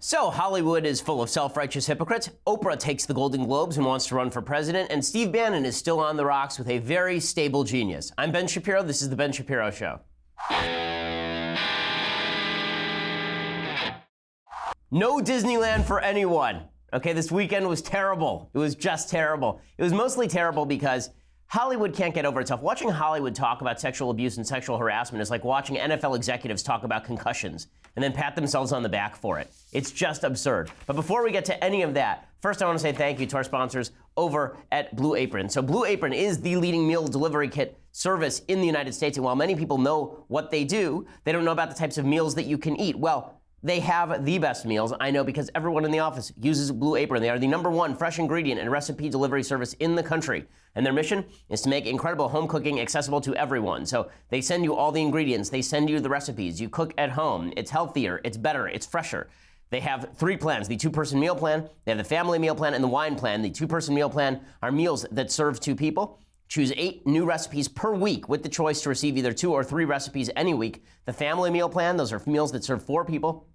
So, Hollywood is full of self-righteous hypocrites. Oprah takes the Golden Globes and wants to run for president. And Steve Bannon is still on the rocks with a very stable genius. I'm Ben Shapiro. This is The Ben Shapiro Show. No Disneyland for anyone. Okay, this weekend was terrible. It was just terrible. It was mostly terrible because Hollywood can't get over itself. Watching Hollywood talk about sexual abuse and sexual harassment is like watching NFL executives talk about concussions and then pat themselves on the back for it. It's just absurd. But before we get to any of that, first I want to say thank you to our sponsors over at Blue Apron. So Blue Apron is the leading meal delivery kit service in the United States. And while many people know what they do, they don't know about the types of meals that you can eat. Well, they have the best meals, I know, because everyone in the office uses Blue Apron. They are the #1 fresh ingredient and recipe delivery service in the country. And their mission is to make incredible home cooking accessible to everyone. So they send you all the ingredients. They send you the recipes. You cook at home. It's healthier. It's better. It's fresher. They have 3 plans, the 2-person meal plan, they have the family meal plan, and the wine plan. The 2-person meal plan are meals that serve 2 people. Choose 8 new recipes per week with the choice to receive either 2 or 3 recipes any week. The family meal plan, those are meals that serve 4 people.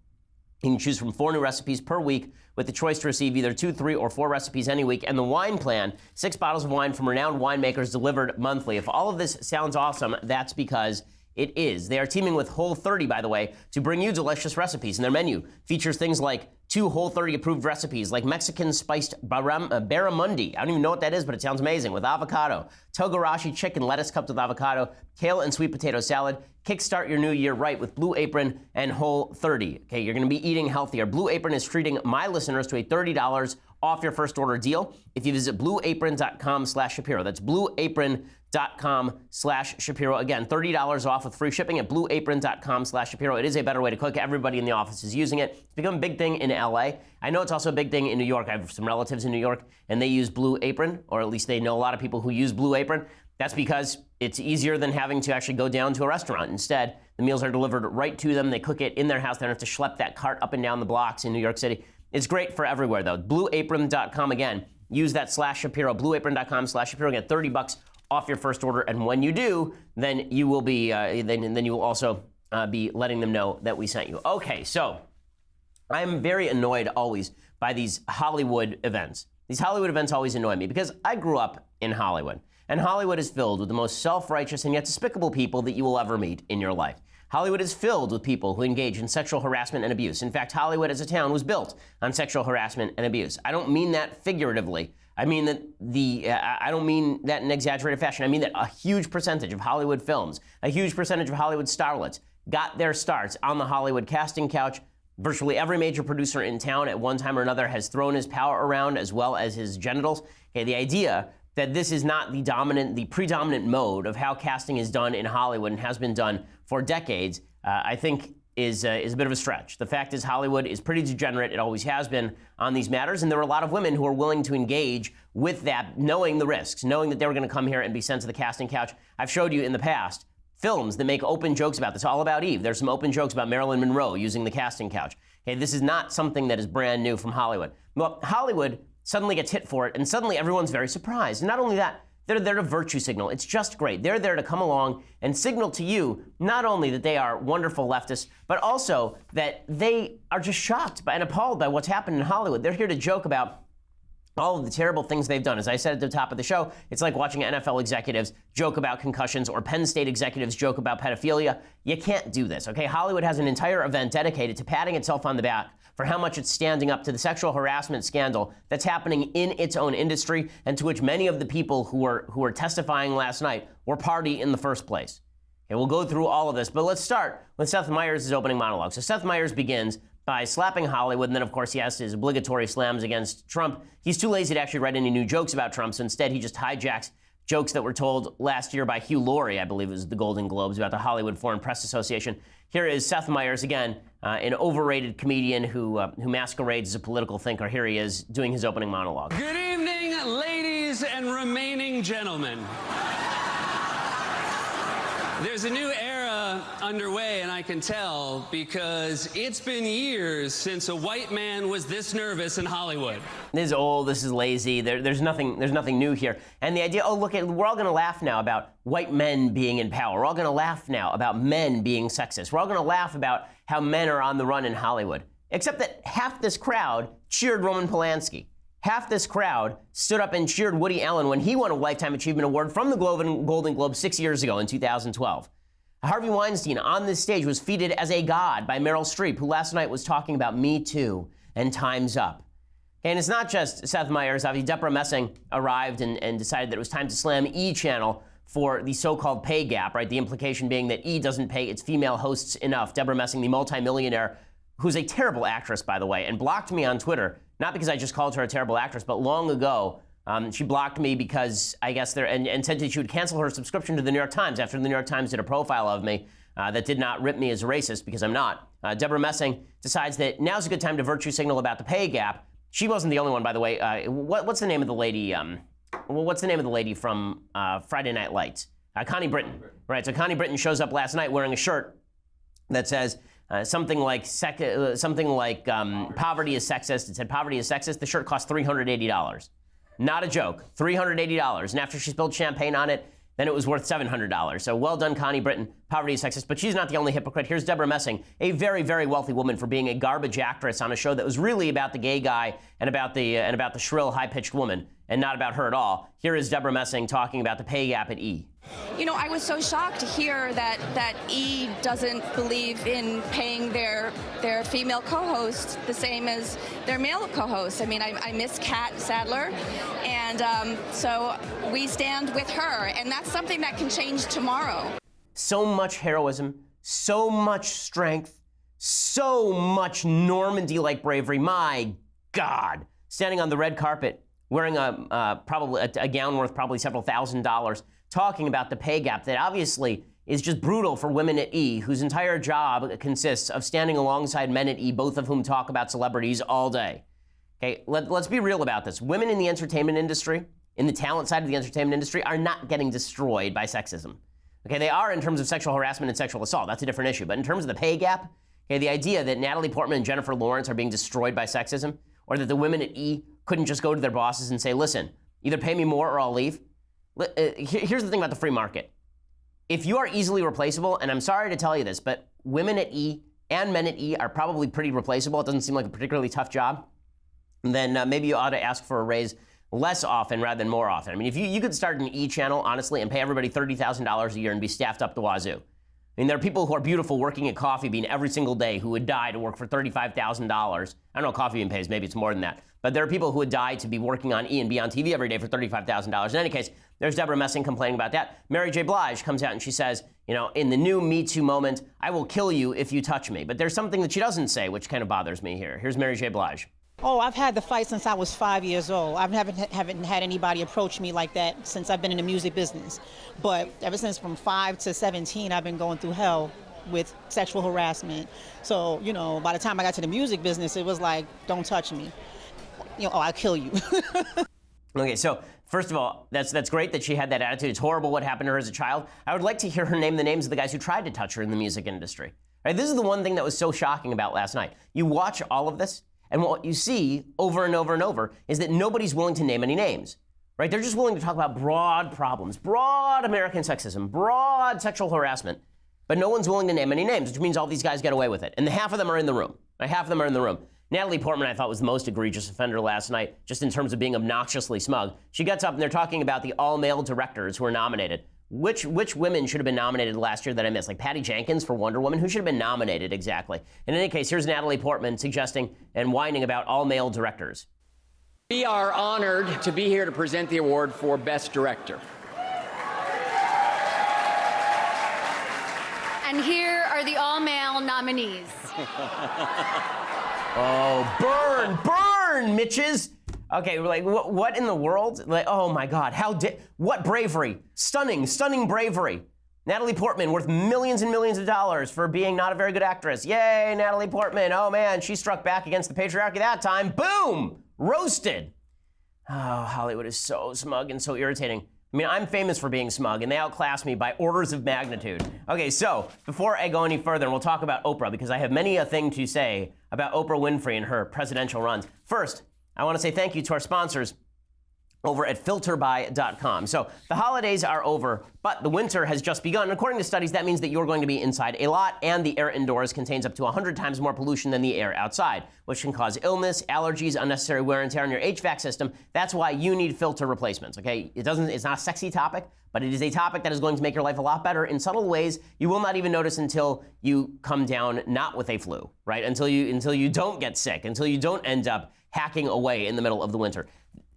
You can choose from 4 new recipes per week with the choice to receive either 2, 3, or 4 recipes any week. And the wine plan, 6 bottles of wine from renowned winemakers delivered monthly. If all of this sounds awesome, that's because it is. They are teaming with Whole30, by the way, to bring you delicious recipes. And their menu features things like 2 Whole30 approved recipes, like Mexican spiced barramundi. I don't even know what that is, but it sounds amazing, with avocado. Togarashi chicken lettuce cupped with avocado. Kale and sweet potato salad. Kickstart your new year right with Blue Apron and Whole30. Okay, you're going to be eating healthier. Blue Apron is treating my listeners to a $30 off your first order deal if you visit blueapron.com/Shapiro. That's blueapron.com/Shapiro. Again, $30 off with free shipping at blueapron.com/Shapiro. It is a better way to cook. Everybody in the office is using it. It's become a big thing in LA. I know it's also a big thing in New York. I have some relatives in New York, and they use Blue Apron, or at least they know a lot of people who use Blue Apron. That's because it's easier than having to actually go down to a restaurant. Instead, the meals are delivered right to them. They cook it in their house. They don't have to schlep that cart up and down the blocks in New York City. It's great for everywhere, though. Blueapron.com, again, use that /Shapiro, blueapron.com/Shapiro, get $30 off your first order. And when you do, then you will be, then you will also be letting them know that we sent you. Okay, so I'm very annoyed always by these Hollywood events. These Hollywood events always annoy me because I grew up in Hollywood. And Hollywood is filled with the most self-righteous and yet despicable people that you will ever meet in your life. Hollywood is filled with people who engage in sexual harassment and abuse. In fact, Hollywood as a town was built on sexual harassment and abuse. I don't mean that figuratively. I mean that I don't mean that in exaggerated fashion. I mean that a huge percentage of Hollywood films, a huge percentage of Hollywood starlets got their starts on the Hollywood casting couch. Virtually every major producer in town at one time or another has thrown his power around as well as his genitals. Okay, the idea that this is not the predominant mode of how casting is done in Hollywood and has been done for decades, I think is a bit of a stretch. The fact is Hollywood is pretty degenerate. It always has been on these matters, and there are a lot of women who are willing to engage with that, knowing the risks, knowing that they were going to come here and be sent to the casting couch. I've showed you in the past films that make open jokes about this. All About Eve. There's some open jokes about Marilyn Monroe using the casting couch. Okay, this is not something that is brand new from Hollywood. Well, Hollywood suddenly gets hit for it, and suddenly everyone's very surprised. And not only that, they're there to virtue signal. It's just great. They're there to come along and signal to you not only that they are wonderful leftists, but also that they are just shocked by and appalled by what's happened in Hollywood. They're here to joke about all of the terrible things they've done. As I said at the top of the show, it's like watching NFL executives joke about concussions or Penn State executives joke about pedophilia. You can't do this, okay? Hollywood has an entire event dedicated to patting itself on the back for how much it's standing up to the sexual harassment scandal that's happening in its own industry and to which many of the people who were testifying last night were party in the first place. Okay, we'll go through all of this, but let's start with Seth Meyers' opening monologue. So Seth Meyers begins by slapping Hollywood, and then, of course, he has his obligatory slams against Trump. He's too lazy to actually write any new jokes about Trump, so instead he just hijacks jokes that were told last year by Hugh Laurie, I believe it was the Golden Globes, about the Hollywood Foreign Press Association. Here is Seth Meyers, again, an overrated comedian who masquerades as a political thinker. Here he is doing his opening monologue. Good evening, ladies and remaining gentlemen. There's a new era underway, and I can tell because it's been years since a white man was this nervous in Hollywood. This is old, this is lazy, there's nothing new here. And the idea, oh, look, we're all gonna laugh now about white men being in power. We're all gonna laugh now about men being sexist. We're all gonna laugh about how men are on the run in Hollywood. Except that half this crowd cheered Roman Polanski. Half this crowd stood up and cheered Woody Allen when he won a Lifetime Achievement Award from the Golden Globe 6 years ago in 2012. Harvey Weinstein on this stage was feted as a god by Meryl Streep, who last night was talking about Me Too and Time's Up. And it's not just Seth Meyers. Deborah Messing arrived and decided that it was time to slam E! Channel for the so-called pay gap, right? The implication being that E! Doesn't pay its female hosts enough. Deborah Messing, the multimillionaire, who's a terrible actress, by the way, and blocked me on Twitter, not because I just called her a terrible actress, but long ago, she blocked me because I guess and said that she would cancel her subscription to the New York Times after the New York Times did a profile of me that did not rip me as a racist, because I'm not. Deborah Messing decides that now's a good time to virtue signal about the pay gap. She wasn't the only one, by the way. What's the name of the lady? What's the name of the lady from Friday Night Lights? Connie Britton. Right. So Connie Britton shows up last night wearing a shirt that says something like poverty is sexist. It said poverty is sexist. The shirt cost $380. Not a joke. $380. And after she spilled champagne on it, then it was worth $700. So well done, Connie Britton. Poverty is sexist. But she's not the only hypocrite. Here's Deborah Messing, a very, very wealthy woman, for being a garbage actress on a show that was really about the gay guy and about the shrill, high-pitched woman, and not about her at all. Here is Deborah Messing talking about the pay gap at E! You know, I was so shocked to hear that E! doesn't believe in paying their female co-hosts the same as their male co-hosts. I mean, I miss Kat Sadler, and so we stand with her, and that's something that can change tomorrow. So much heroism, so much strength, so much Normandy-like bravery. My God. Standing on the red carpet, wearing probably a gown worth probably several $1,000s, talking about the pay gap that obviously is just brutal for women at E!, whose entire job consists of standing alongside men at E!, both of whom talk about celebrities all day. Okay, let's be real about this. Women in the entertainment industry, in the talent side of the entertainment industry, are not getting destroyed by sexism. Okay, they are in terms of sexual harassment and sexual assault. That's a different issue. But in terms of the pay gap, okay, the idea that Natalie Portman and Jennifer Lawrence are being destroyed by sexism, or that the women at E! couldn't just go to their bosses and say, listen, either pay me more or I'll leave. Here's the thing about the free market. If you are easily replaceable, and I'm sorry to tell you this, but women at E! and men at E! are probably pretty replaceable. It doesn't seem like a particularly tough job. Then maybe you ought to ask for a raise less often rather than more often. I mean, if you could start an E! channel, honestly, and pay everybody $30,000 a year and be staffed up the wazoo. I mean, there are people who are beautiful working at Coffee Bean every single day who would die to work for $35,000. I don't know what Coffee Bean pays, maybe it's more than that. But there are people who would die to be working on E! and be on TV every day for $35,000. In any case, there's Deborah Messing complaining about that. Mary J. Blige comes out and she says, you know, in the new Me Too moment, I will kill you if you touch me. But there's something that she doesn't say, which kind of bothers me here. Here's Mary J. Blige. Oh, I've had the fight since I was 5 years old. I haven't had anybody approach me like that since I've been in the music business. But ever since from 5 to 17, I've been going through hell with sexual harassment. So, you know, by the time I got to the music business, it was like, don't touch me. You know, oh, I'll kill you. Okay, so first of all, that's great that she had that attitude. It's horrible what happened to her as a child. I would like to hear her name the names of the guys who tried to touch her in the music industry. Right? This is the one thing that was so shocking about last night. You watch all of this, and what you see over and over and over is that nobody's willing to name any names. Right? They're just willing to talk about broad problems, broad American sexism, broad sexual harassment, but no one's willing to name any names, which means all these guys get away with it. And half of them are in the room. Right? Half of them are in the room. Natalie Portman, I thought, was the most egregious offender last night, just in terms of being obnoxiously smug. She gets up and they're talking about the all-male directors who are nominated. Which women should have been nominated last year that I missed? Like Patty Jenkins for Wonder Woman? Who should have been nominated exactly? In any case, here's Natalie Portman suggesting and whining about all-male directors. We are honored to be here to present the award for Best Director. And here are the all-male nominees. Oh, burn, Mitches. Okay, like, what in the world? Like, oh my God, what bravery. Stunning bravery. Natalie Portman, worth millions and millions of dollars for being not a very good actress. Yay, Natalie Portman. Oh man, she struck back against the patriarchy that time. Boom, roasted. Oh, Hollywood is so smug and so irritating. I mean, I'm famous for being smug, and they outclass me by orders of magnitude. Okay, so before I go any further, and we'll talk about Oprah, because I have many a thing to say about Oprah Winfrey and her presidential runs. First, I want to say thank you to our sponsors. over at filterby.com. So the holidays are over, but the winter has just begun. According to studies, that means that you're going to be inside a lot, and the air indoors contains up to 100 times more pollution than the air outside, which can cause illness, allergies, unnecessary wear and tear on your HVAC system. That's why you need filter replacements, okay? It's not a sexy topic, but it is a topic that is going to make your life a lot better in subtle ways you will not even notice until you come down not with a flu, right? Until you don't get sick, until you don't end up hacking away in the middle of the winter.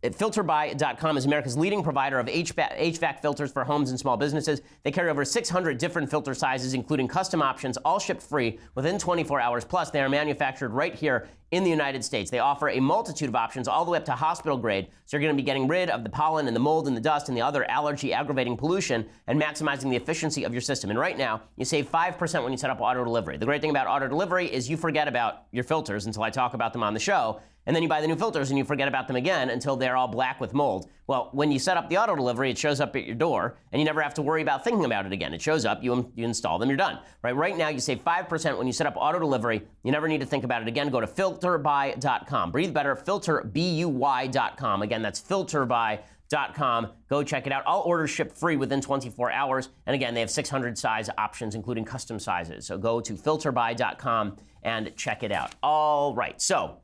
Filterby.com is America's leading provider of HVAC filters for homes and small businesses. They carry over 600 different filter sizes, including custom options, all shipped free within 24 hours. Plus, they are manufactured right here in the United States. They offer a multitude of options all the way up to hospital grade. So you're going to be getting rid of the pollen and the mold and the dust and the other allergy-aggravating pollution and maximizing the efficiency of your system. And right now, you save 5% when you set up auto delivery. The great thing about auto delivery is you forget about your filters until I talk about them on the show. And then you buy the new filters and you forget about them again until they're all black with mold. Well, when you set up the auto delivery, it shows up at your door and you never have to worry about thinking about it again. It shows up, you install them, you're done. Right now, you save 5% when you set up auto delivery. You never need to think about it again. Go to filterby.com. Breathe better, filterby.com. Again, that's filterby.com. Go check it out. All orders ship free within 24 hours. And again, they have 600 size options, including custom sizes. So go to filterby.com and check it out. All right, so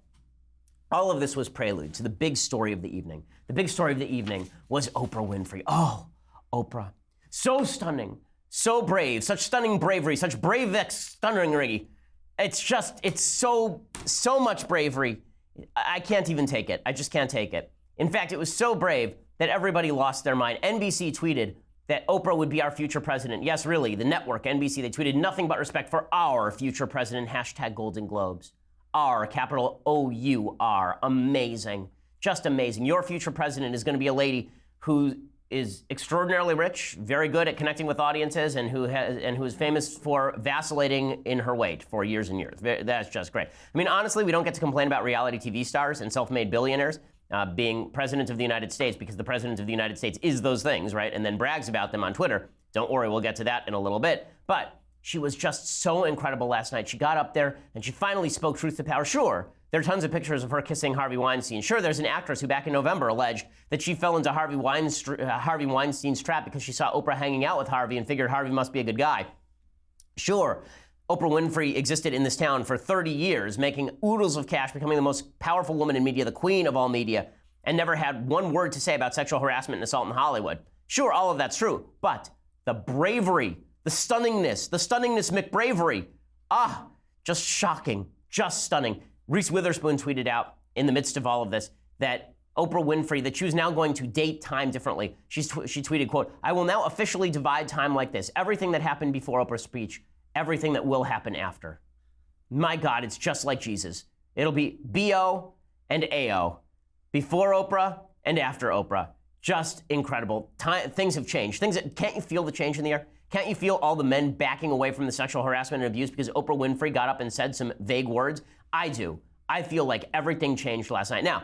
all of this was prelude to the big story of the evening. The big story of the evening was Oprah Winfrey. Oh, Oprah. So stunning, so brave, such stunning bravery, such brave stunnery. It's so much bravery. I can't even take it. I just can't take it. In fact, it was so brave that everybody lost their mind. NBC tweeted that Oprah would be our future president. Yes, really, the network, NBC, they tweeted nothing but respect for our future president, #Golden Globes. R, capital O-U-R. Amazing. Just amazing. Your future president is going to be a lady who is extraordinarily rich, very good at connecting with audiences, and who is famous for vacillating in her weight for years and years. That's just great. I mean, honestly, we don't get to complain about reality TV stars and self-made billionaires being president of the United States, because the president of the United States is those things, right? And then brags about them on Twitter. Don't worry, we'll get to that in a little bit. But she was just so incredible last night. She got up there and she finally spoke truth to power. Sure, there are tons of pictures of her kissing Harvey Weinstein. Sure, there's an actress who back in November alleged that she fell into Harvey Weinstein's trap because she saw Oprah hanging out with Harvey and figured Harvey must be a good guy. Sure, Oprah Winfrey existed in this town for 30 years, making oodles of cash, becoming the most powerful woman in media, the queen of all media, and never had one word to say about sexual harassment and assault in Hollywood. Sure, all of that's true, but the bravery, the stunningness McBravery. Just shocking, just stunning. Reese Witherspoon tweeted out in the midst of all of this that Oprah Winfrey, that she was now going to date time differently. She tweeted, quote, "I will now officially divide time like this. Everything that happened before Oprah's speech, everything that will happen after." My God, it's just like Jesus. It'll be B-O and A-O. Before Oprah and after Oprah. Just incredible. Things have changed. Can't you feel the change in the air? Can't you feel all the men backing away from the sexual harassment and abuse because Oprah Winfrey got up and said some vague words? I do. I feel like everything changed last night. Now,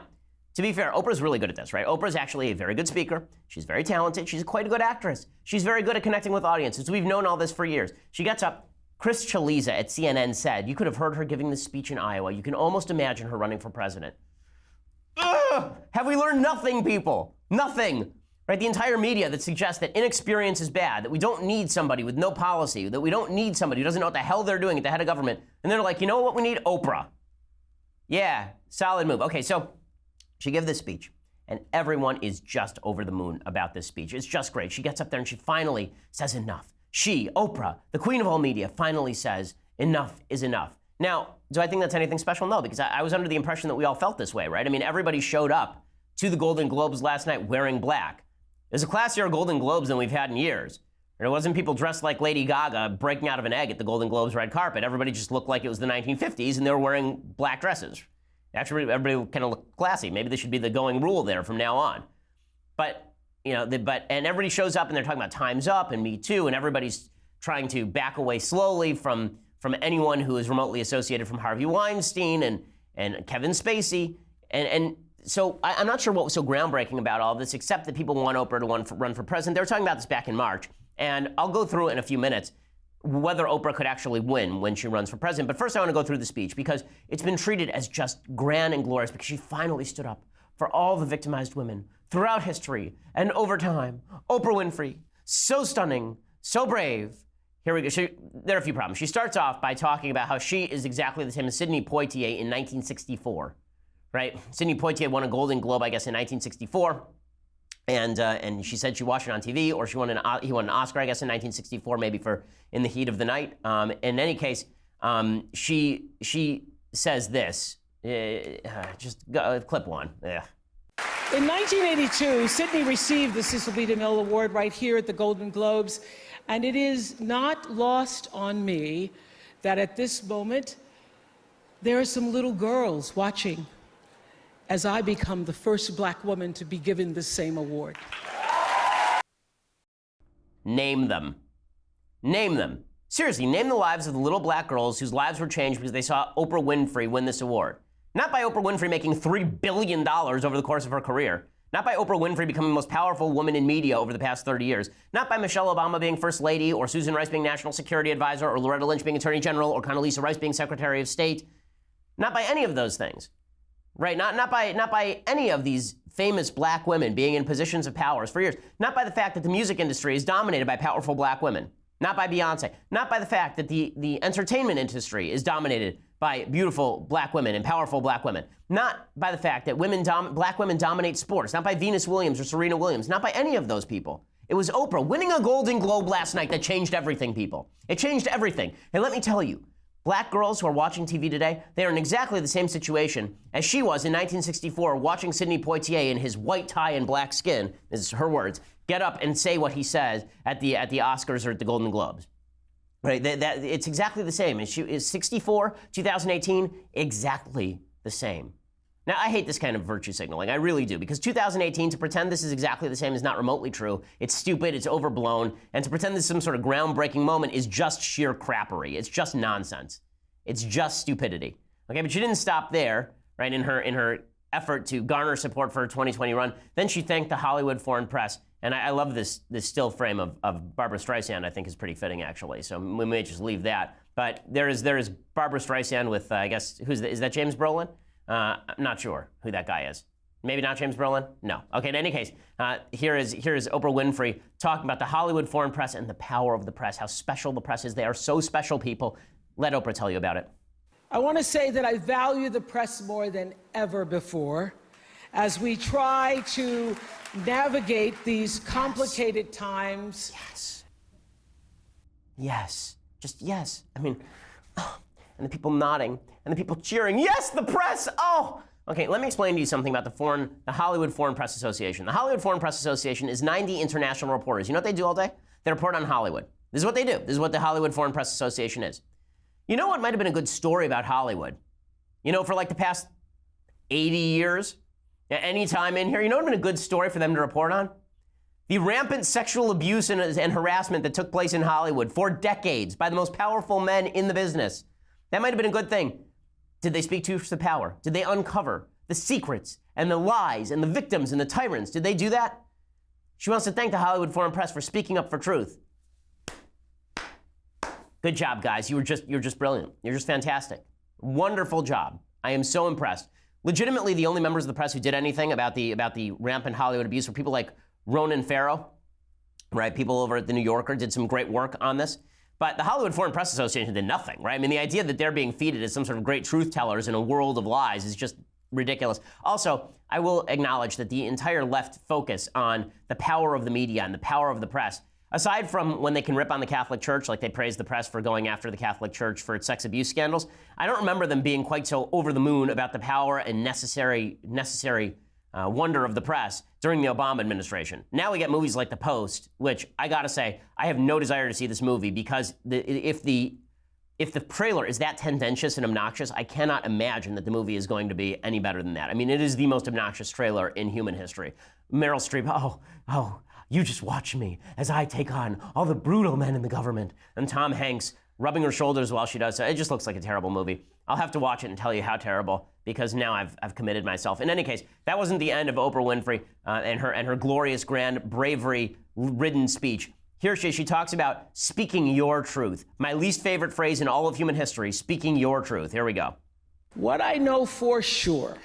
to be fair, Oprah's really good at this, right? Oprah's actually a very good speaker. She's very talented. She's quite a good actress. She's very good at connecting with audiences. We've known all this for years. She gets up. Chris Chaliza at CNN said, you could have heard her giving this speech in Iowa. You can almost imagine her running for president. Ugh! Have we learned nothing, people? Nothing. Right? The entire media that suggests that inexperience is bad, that we don't need somebody with no policy, that we don't need somebody who doesn't know what the hell they're doing at the head of government. And they're like, you know what we need? Oprah. Yeah, solid move. Okay, so she gave this speech, and everyone is just over the moon about this speech. It's just great. She gets up there and she finally says enough. She, Oprah, the queen of all media, finally says enough is enough. Now, do I think that's anything special? No, because I was under the impression that we all felt this way, right? I mean, everybody showed up to the Golden Globes last night wearing black. There's a classier Golden Globes than we've had in years. And it wasn't people dressed like Lady Gaga breaking out of an egg at the Golden Globes red carpet. Everybody just looked like it was the 1950s and they were wearing black dresses. Actually, everybody kind of looked classy. Maybe this should be the going rule there from now on. But, you know, and everybody shows up and they're talking about Time's Up and Me Too, and everybody's trying to back away slowly from anyone who is remotely associated from Harvey Weinstein and Kevin Spacey. And so I'm not sure what was so groundbreaking about all of this, except that people want Oprah to run for president. They were talking about this back in March, and I'll go through it in a few minutes, whether Oprah could actually win when she runs for president. But first I want to go through the speech because it's been treated as just grand and glorious because she finally stood up for all the victimized women throughout history and over time. Oprah Winfrey, so stunning, so brave. Here we go. There are a few problems. She starts off by talking about how she is exactly the same as Sidney Poitier in 1964, right? Sidney Poitier won a Golden Globe, I guess, in 1964. And she said she watched it on TV, or he won an Oscar, I guess, in 1964, maybe for In the Heat of the Night. In any case, she says this. Clip one. Yeah. In 1982, Sidney received the Cecil B. DeMille Award right here at the Golden Globes, and it is not lost on me that at this moment, there are some little girls watching as I become the first black woman to be given the same award. Name them. Name them. Seriously, name the lives of the little black girls whose lives were changed because they saw Oprah Winfrey win this award. Not by Oprah Winfrey making $3 billion over the course of her career. Not by Oprah Winfrey becoming the most powerful woman in media over the past 30 years. Not by Michelle Obama being First Lady, or Susan Rice being National Security Advisor, or Loretta Lynch being Attorney General, or Condoleezza Rice being Secretary of State. Not by any of those things. Right? Not by any of these famous black women being in positions of power for years. Not by the fact that the music industry is dominated by powerful black women. Not by Beyonce. Not by the fact that the entertainment industry is dominated by beautiful black women and powerful black women. Not by the fact that black women dominate sports. Not by Venus Williams or Serena Williams. Not by any of those people. It was Oprah winning a Golden Globe last night that changed everything, people. It changed everything. And let me tell you, black girls who are watching TV today, they are in exactly the same situation as she was in 1964 watching Sidney Poitier in his white tie and black skin, this is her words, get up and say what he says at the Oscars or at the Golden Globes. Right? It's exactly the same. Is 64, 2018, exactly the same. Now, I hate this kind of virtue signaling. I really do, because 2018, to pretend this is exactly the same is not remotely true. It's stupid, it's overblown, and to pretend this is some sort of groundbreaking moment is just sheer crappery. It's just nonsense. It's just stupidity. Okay, but she didn't stop there, right, in her effort to garner support for her 2020 run. Then she thanked the Hollywood Foreign Press. And I love this still frame of Barbra Streisand. I think is pretty fitting, actually. So we may just leave that. But there is Barbra Streisand with I guess is that James Brolin? I'm not sure who that guy is. Maybe not James Brolin? No. Okay. In any case, here is Oprah Winfrey talking about the Hollywood Foreign Press and the power of the press. How special the press is. They are so special, people. Let Oprah tell you about it. I want to say that I value the press more than ever before, as we try to navigate these complicated times. Yes. Yes. Just yes. I mean, oh, and the people nodding, and the people cheering. Yes, the press! Oh! Okay, let me explain to you something about the Hollywood Foreign Press Association. The Hollywood Foreign Press Association is 90 international reporters. You know what they do all day? They report on Hollywood. This is what they do. This is what the Hollywood Foreign Press Association is. You know what might have been a good story about Hollywood? You know, for like the past 80 years? Any time in here, you know what would have been a good story for them to report on? The rampant sexual abuse and harassment that took place in Hollywood for decades by the most powerful men in the business. That might have been a good thing. Did they speak truth to power? Did they uncover the secrets and the lies and the victims and the tyrants? Did they do that? She wants to thank the Hollywood Foreign Press for speaking up for truth. Good job, guys. You're just brilliant. You're just fantastic. Wonderful job. I am so impressed. Legitimately, the only members of the press who did anything about the rampant Hollywood abuse were people like Ronan Farrow, right? People over at The New Yorker did some great work on this. But the Hollywood Foreign Press Association did nothing, right? I mean, the idea that they're being feted as some sort of great truth tellers in a world of lies is just ridiculous. Also, I will acknowledge that the entire left focus on the power of the media and the power of the press, aside from when they can rip on the Catholic Church, like they praise the press for going after the Catholic Church for its sex abuse scandals, I don't remember them being quite so over the moon about the power and necessary wonder of the press during the Obama administration. Now we get movies like The Post, which I gotta say, I have no desire to see this movie because if the trailer is that tendentious and obnoxious, I cannot imagine that the movie is going to be any better than that. I mean, it is the most obnoxious trailer in human history. Meryl Streep, oh, you just watch me as I take on all the brutal men in the government. And Tom Hanks rubbing her shoulders while she does so. It just looks like a terrible movie. I'll have to watch it and tell you how terrible, because now I've committed myself. In any case, that wasn't the end of Oprah Winfrey and her glorious, grand, bravery-ridden speech. Here she talks about speaking your truth. My least favorite phrase in all of human history, speaking your truth. Here we go. What I know for sure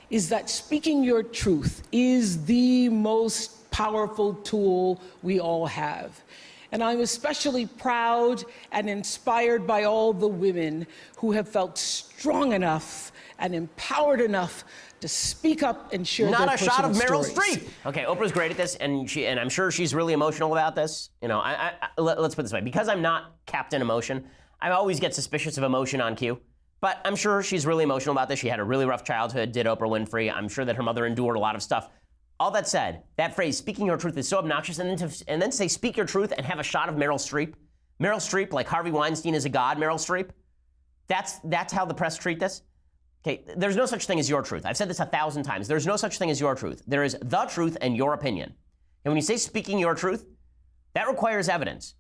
is that speaking your truth is the most powerful tool we all have. And I'm especially proud and inspired by all the women who have felt strong enough and empowered enough to speak up and share their personal stories. Not a shot of Meryl Streep. Okay, Oprah's great at this, and I'm sure she's really emotional about this. You know, let's put it this way. Because I'm not Captain Emotion, I always get suspicious of emotion on cue. But I'm sure she's really emotional about this. She had a really rough childhood, did Oprah Winfrey. I'm sure that her mother endured a lot of stuff. All that said, that phrase, speaking your truth, is so obnoxious. And then to say, speak your truth and have a shot of Meryl Streep. Meryl Streep, like Harvey Weinstein is a god, Meryl Streep. That's how the press treat this. Okay, there's no such thing as your truth. I've said this 1,000 times. There's no such thing as your truth. There is the truth and your opinion. And when you say speaking your truth, that requires evidence.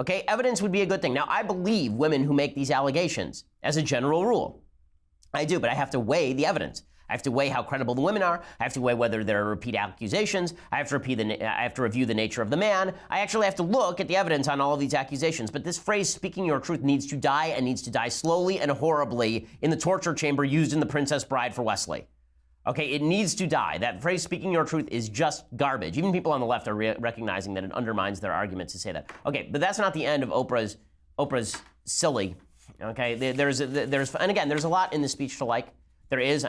Okay, evidence would be a good thing. Now, I believe women who make these allegations as a general rule. I do, but I have to weigh the evidence. I have to weigh how credible the women are. I have to weigh whether there are repeat accusations. I have to review the nature of the man. I actually have to look at the evidence on all of these accusations. But this phrase, speaking your truth, needs to die, and needs to die slowly and horribly in the torture chamber used in The Princess Bride for Wesley. Okay, it needs to die. That phrase, speaking your truth, is just garbage. Even people on the left are recognizing that it undermines their arguments to say that. Okay, but that's not the end of Oprah's silly. Okay, and again, there's a lot in the speech to like. There is,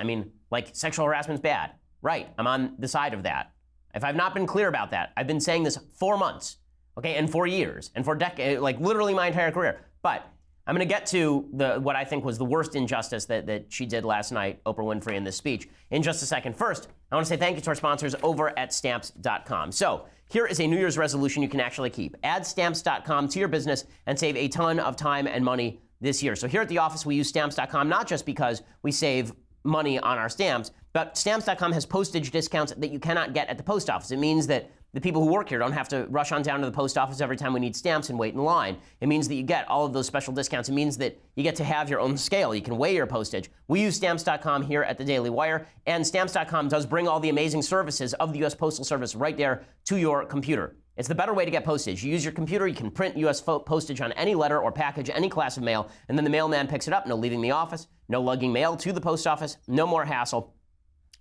like sexual harassment's bad. Right, I'm on the side of that. If I've not been clear about that, I've been saying this 4 months, okay, and 4 years, and for decades, like literally my entire career. But I'm going to get to what I think was the worst injustice that she did last night, Oprah Winfrey, in this speech, in just a second. First, I want to say thank you to our sponsors over at Stamps.com. So here is a New Year's resolution you can actually keep. Add Stamps.com to your business and save a ton of time and money this year. So here at the office, we use Stamps.com not just because we save money on our stamps, but Stamps.com has postage discounts that you cannot get at the post office. It means that the people who work here don't have to rush on down to the post office every time we need stamps and wait in line. It means that you get all of those special discounts. It means that you get to have your own scale. You can weigh your postage. We use Stamps.com here at the Daily Wire, and Stamps.com does bring all the amazing services of the U.S. Postal Service right there to your computer. It's the better way to get postage. You use your computer, you can print U.S. postage on any letter or package, any class of mail, and then the mailman picks it up. No leaving the office, no lugging mail to the post office, no more hassle.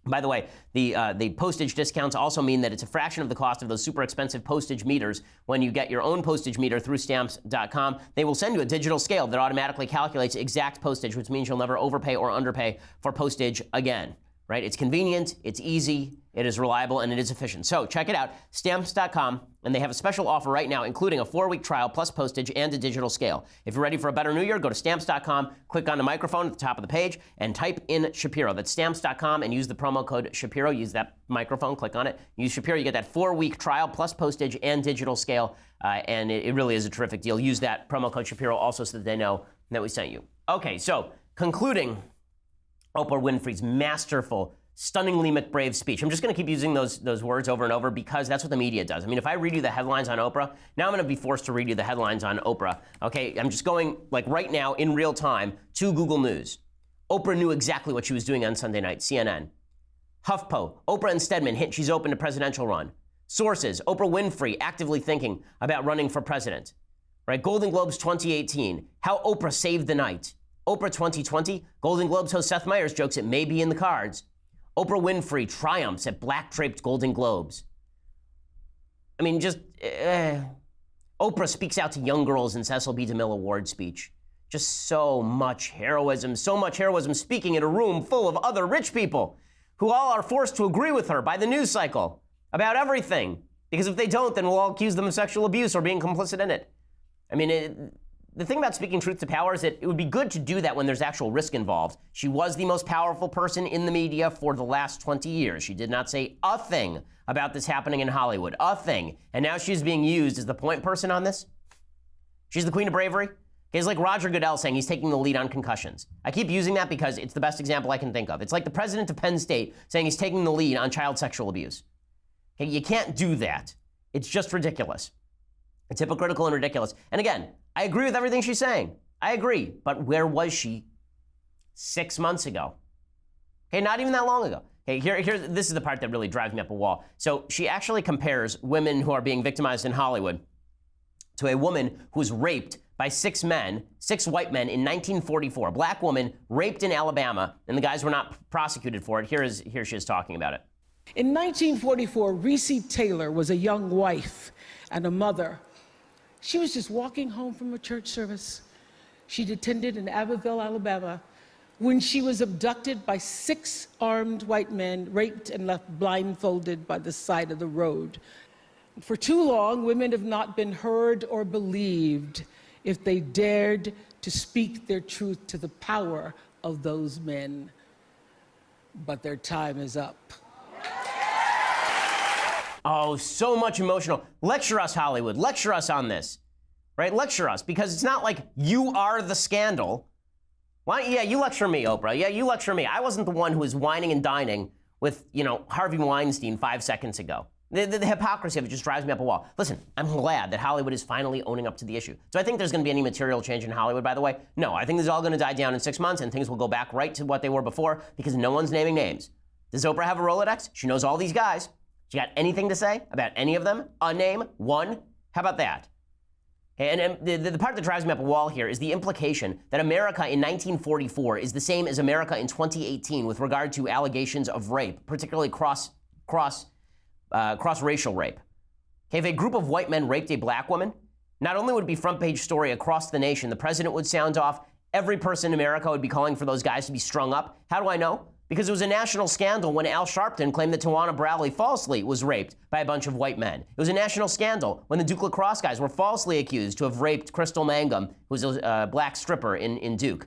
By the way, the postage discounts also mean that it's a fraction of the cost of those super expensive postage meters when you get your own postage meter through Stamps.com. They will send you a digital scale that automatically calculates exact postage, which means you'll never overpay or underpay for postage again. Right? It's convenient, it's easy, it is reliable, and it is efficient. So check it out, Stamps.com, and they have a special offer right now, including a 4-week trial plus postage and a digital scale. If you're ready for a better new year, go to Stamps.com, click on the microphone at the top of the page, and type in Shapiro. That's Stamps.com, and use the promo code Shapiro. Use that microphone, click on it. Use Shapiro, you get that 4-week trial plus postage and digital scale, and it really is a terrific deal. Use that promo code Shapiro also so that they know that we sent you. Okay, so concluding Oprah Winfrey's masterful, stunningly McBrave speech. I'm just going to keep using those words over and over because that's what the media does. If I read you the headlines on Oprah, now I'm going to be forced to read you the headlines on Oprah. Okay, I'm just going, like right now, in real time, to Google News. Oprah knew exactly what she was doing on Sunday night, CNN. HuffPo, Oprah and Stedman hint she's open to presidential run. Sources, Oprah Winfrey actively thinking about running for president. Right, Golden Globes 2018, how Oprah saved the night. Oprah 2020, Golden Globes host Seth Meyers jokes it may be in the cards. Oprah Winfrey triumphs at black-draped Golden Globes. Oprah speaks out to young girls in Cecil B. DeMille Award speech. Just so much heroism speaking in a room full of other rich people who all are forced to agree with her by the news cycle about everything. Because if they don't, then we'll all accuse them of sexual abuse or being complicit in it. The thing about speaking truth to power is that it would be good to do that when there's actual risk involved. She was the most powerful person in the media for the last 20 years. She did not say a thing about this happening in Hollywood, a thing. And now she's being used as the point person on this. She's the queen of bravery. It's like Roger Goodell saying he's taking the lead on concussions. I keep using that because it's the best example I can think of. It's like the president of Penn State saying he's taking the lead on child sexual abuse. Okay, you can't do that. It's just ridiculous. It's hypocritical and ridiculous. And again, I agree with everything she's saying. I agree. But where was she 6 months ago? Okay, not even that long ago. Okay, this is the part that really drives me up a wall. So she actually compares women who are being victimized in Hollywood to a woman who was raped by 6 men, 6 white men in 1944. A black woman raped in Alabama, and the guys were not prosecuted for it. Here she is talking about it. In 1944, Reese Taylor was a young wife and a mother. She was just walking home from a church service she'd attended in Abbeville, Alabama, when she was abducted by 6 armed white men, raped and left blindfolded by the side of the road. For too long, women have not been heard or believed if they dared to speak their truth to the power of those men. But their time is up. Oh, so much emotional. Lecture us, Hollywood. Lecture us on this, right? Lecture us, because it's not like you are the scandal. Why? Yeah, you lecture me, Oprah. Yeah, you lecture me. I wasn't the one who was whining and dining with, Harvey Weinstein 5 seconds ago. The hypocrisy of it just drives me up a wall. Listen, I'm glad that Hollywood is finally owning up to the issue. Do I think there's going to be any material change in Hollywood, by the way? No, I think this is all going to die down in 6 months and things will go back right to what they were before because no one's naming names. Does Oprah have a Rolodex? She knows all these guys. She got anything to say about any of them? A name? One? How about that? And the part that drives me up a wall here is the implication that America in 1944 is the same as America in 2018 with regard to allegations of rape, particularly cross-racial rape. Okay, if a group of white men raped a black woman, not only would it be front page story across the nation, the president would sound off, every person in America would be calling for those guys to be strung up. How do I know? Because it was a national scandal when Al Sharpton claimed that Tawana Brawley falsely was raped by a bunch of white men. It was a national scandal when the Duke lacrosse guys were falsely accused to have raped Crystal Mangum, who was a black stripper in Duke.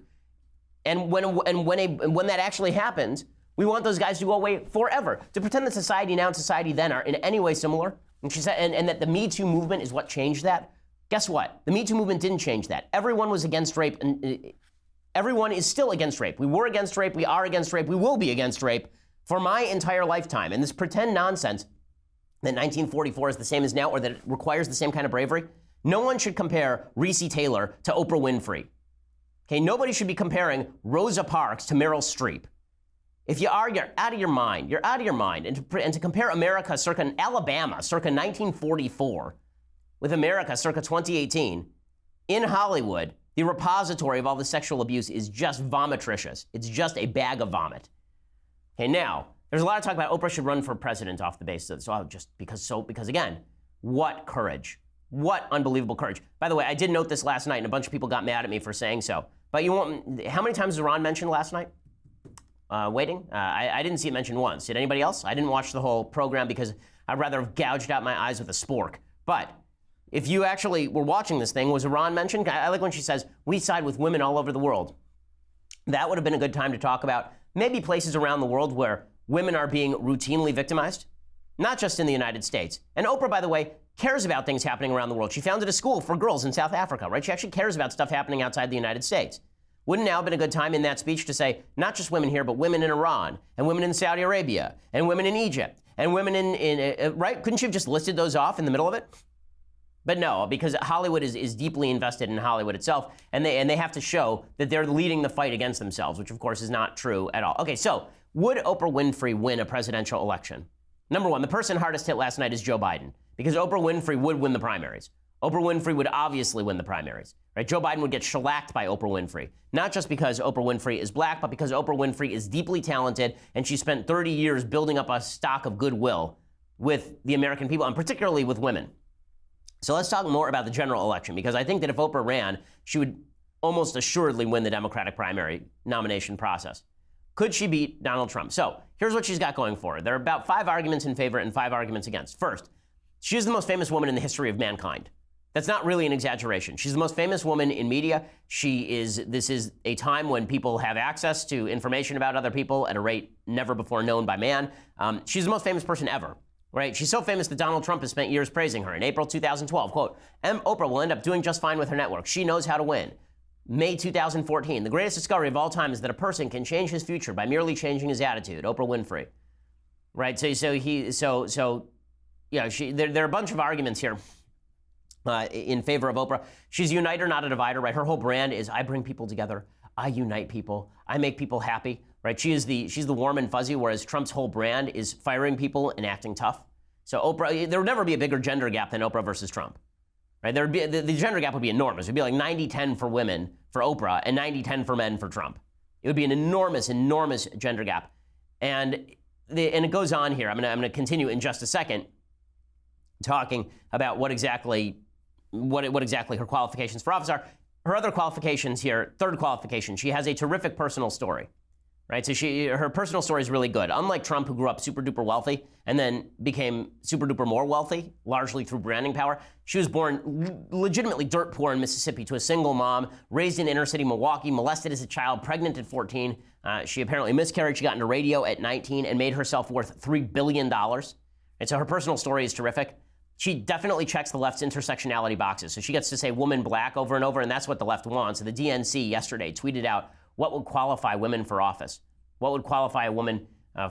And when that actually happened, we want those guys to go away forever. To pretend that society now and society then are in any way similar, and she said, and that the Me Too movement is what changed that. Guess what? The Me Too movement didn't change that. Everyone was against rape, and everyone is still against rape. We were against rape, we are against rape, we will be against rape for my entire lifetime. And this pretend nonsense that 1944 is the same as now, or that it requires the same kind of bravery, no one should compare Reese Taylor to Oprah Winfrey. Okay, nobody should be comparing Rosa Parks to Meryl Streep. If you are, you're out of your mind. You're out of your mind. And to compare America Alabama circa 1944 with America circa 2018 in Hollywood, the repository of all the sexual abuse is just vomitricious. It's just a bag of vomit. Okay, now, there's a lot of talk about Oprah should run for president off the basis of this. Because again, what courage. What unbelievable courage. By the way, I did note this last night, and a bunch of people got mad at me for saying so. But how many times was Ron mentioned last night? Waiting? I didn't see it mentioned once. Did anybody else? I didn't watch the whole program because I'd rather have gouged out my eyes with a spork. But if you actually were watching this thing, was Iran mentioned? I like when she says, we side with women all over the world. That would have been a good time to talk about maybe places around the world where women are being routinely victimized, not just in the United States. And Oprah, by the way, cares about things happening around the world. She founded a school for girls in South Africa, right? She actually cares about stuff happening outside the United States. Wouldn't now have been a good time in that speech to say, not just women here, but women in Iran, and women in Saudi Arabia, and women in Egypt, and women right? Couldn't she have just listed those off in the middle of it? But no, because Hollywood is deeply invested in Hollywood itself, and they have to show that they're leading the fight against themselves, which of course is not true at all. Okay, so would Oprah Winfrey win a presidential election? Number one, the person hardest hit last night is Joe Biden, because Oprah Winfrey would win the primaries. Oprah Winfrey would obviously win the primaries, right? Joe Biden would get shellacked by Oprah Winfrey, not just because Oprah Winfrey is black, but because Oprah Winfrey is deeply talented, and she spent 30 years building up a stock of goodwill with the American people, and particularly with women. So let's talk more about the general election, because I think that if Oprah ran, she would almost assuredly win the Democratic primary nomination process. Could she beat Donald Trump? So here's what she's got going for her. There are about 5 arguments in favor and 5 arguments against. First, she is the most famous woman in the history of mankind. That's not really an exaggeration. She's the most famous woman in media. This is a time when people have access to information about other people at a rate never before known by man. She's the most famous person ever, right? She's so famous that Donald Trump has spent years praising her. In April 2012, quote, Oprah will end up doing just fine with her network. She knows how to win. May 2014, the greatest discovery of all time is that a person can change his future by merely changing his attitude. Oprah Winfrey, right? There are a bunch of arguments here in favor of Oprah. She's a uniter, not a divider, right? Her whole brand is I bring people together, I unite people, I make people happy, right? She's the warm and fuzzy, whereas Trump's whole brand is firing people and acting tough. So Oprah, there would never be a bigger gender gap than Oprah versus Trump. right? There would be the gender gap would be enormous. It would be like 90-10 for women for Oprah and 90-10 for men for Trump. It would be an enormous, enormous gender gap. And it goes on here. I'm gonna continue in just a second, talking about what exactly her qualifications for office are. Her other qualifications here, third qualification, she has a terrific personal story, right? So her personal story is really good. Unlike Trump, who grew up super duper wealthy and then became super duper more wealthy, largely through branding power, she was born legitimately dirt poor in Mississippi to a single mom, raised in inner city Milwaukee, molested as a child, pregnant at 14. She apparently miscarried. She got into radio at 19 and made herself worth $3 billion. And so her personal story is terrific. She definitely checks the left's intersectionality boxes. So she gets to say woman, black over and over, and that's what the left wants. So the DNC yesterday tweeted out what would qualify women for office. What would qualify a woman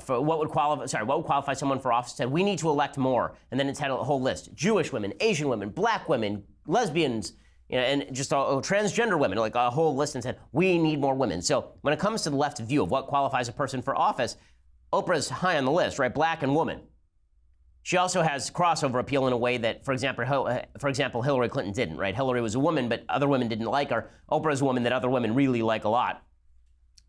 what would qualify someone for office? Said we need to elect more, and then it's had a whole list: Jewish women, Asian women, black women, lesbians, and just transgender women, like a whole list, and said we need more women. So when it comes to the left's view of what qualifies a person for office, Oprah's high on the list, right? Black and woman. She also has crossover appeal in a way that, for example, Hillary Clinton didn't, right? Hillary was a woman, but other women didn't like her. Oprah's a woman that other women really like a lot.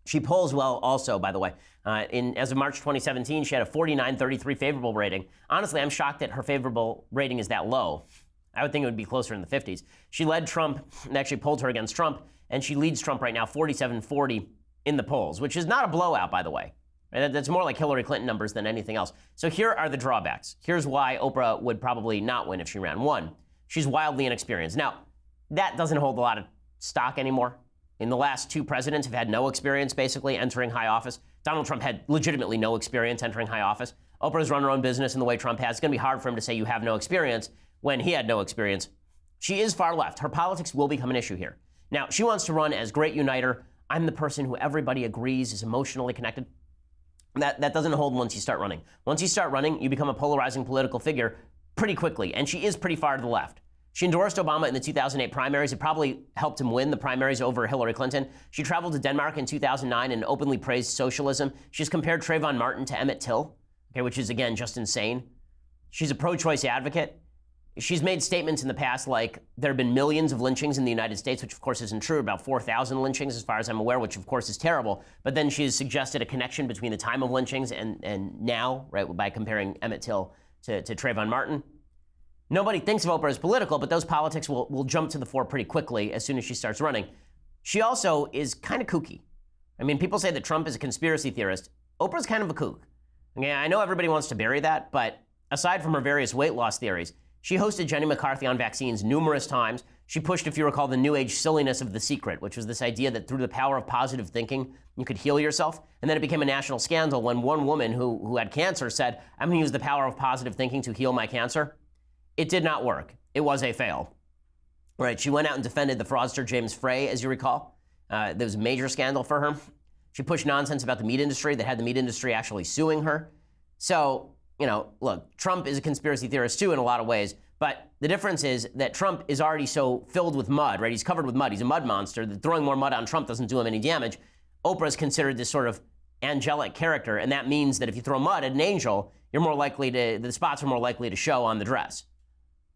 She polls well also, by the way. As of March 2017, she had a 49-33 favorable rating. Honestly, I'm shocked that her favorable rating is that low. I would think it would be closer in the 50s. She led Trump, and actually polled her against Trump, and she leads Trump right now 47-40 in the polls, which is not a blowout, by the way. That's more like Hillary Clinton numbers than anything else. So here are the drawbacks. Here's why Oprah would probably not win if she ran. One, she's wildly inexperienced. Now, that doesn't hold a lot of stock anymore. In the last two presidents have had no experience, basically, entering high office. Donald Trump had legitimately no experience entering high office. Oprah's run her own business in the way Trump has. It's going to be hard for him to say you have no experience when he had no experience. She is far left. Her politics will become an issue here. Now, she wants to run as great uniter. I'm the person who everybody agrees is emotionally connected. That doesn't hold once you start running. Once you start running, you become a polarizing political figure pretty quickly, and she is pretty far to the left. She endorsed Obama in the 2008 primaries. It probably helped him win the primaries over Hillary Clinton. She traveled to Denmark in 2009 and openly praised socialism. She's compared Trayvon Martin to Emmett Till, which is, again, just insane. She's a pro-choice advocate. She's made statements in the past like there have been millions of lynchings in the United States, which of course isn't true, about 4,000 lynchings as far as I'm aware, which of course is terrible. But then she's suggested a connection between the time of lynchings and now, right, by comparing Emmett Till to Trayvon Martin. Nobody thinks of Oprah as political, but those politics will jump to the fore pretty quickly as soon as she starts running. She also is kind of kooky. I mean, people say that Trump is a conspiracy theorist. Oprah's kind of a kook. Okay, I know everybody wants to bury that, but aside from her various weight loss theories, she hosted Jenny McCarthy on vaccines numerous times. She pushed, if you recall, the new age silliness of The Secret, which was this idea that through the power of positive thinking, you could heal yourself. And then it became a national scandal when one woman who had cancer said, I'm going to use the power of positive thinking to heal my cancer. It did not work. It was a fail. Right? She went out and defended the fraudster James Frey, as you recall. There was a major scandal for her. She pushed nonsense about the meat industry that had the meat industry actually suing her. So, look, Trump is a conspiracy theorist too in a lot of ways, but the difference is that Trump is already so filled with mud, right? He's covered with mud. He's a mud monster. That throwing more mud on Trump doesn't do him any damage. Oprah is considered this sort of angelic character, and that means that if you throw mud at an angel, the spots are more likely to show on the dress,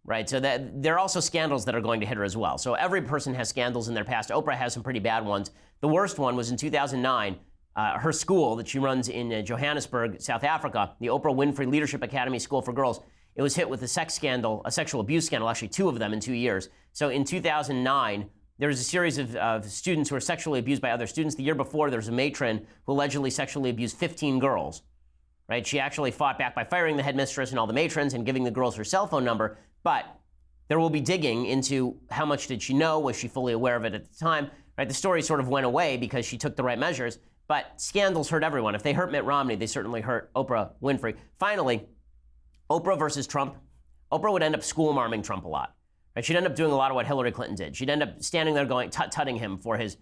right? So that there are also scandals that are going to hit her as well. So every person has scandals in their past. Oprah has some pretty bad ones. The worst one was in 2009. Her school that she runs in Johannesburg, South Africa, the Oprah Winfrey Leadership Academy School for Girls, it was hit with a sex scandal, a sexual abuse scandal, actually two of them in 2 years. So in 2009, there was a series of students who were sexually abused by other students. The year before, there was a matron who allegedly sexually abused 15 girls, right? She actually fought back by firing the headmistress and all the matrons and giving the girls her cell phone number. But there will be digging into how much did she know? Was she fully aware of it at the time? Right? The story sort of went away because she took the right measures. But scandals hurt everyone. If they hurt Mitt Romney, they certainly hurt Oprah Winfrey. Finally, Oprah versus Trump. Oprah would end up school-marming Trump a lot. Right? She'd end up doing a lot of what Hillary Clinton did. She'd end up standing there going, tutting him for his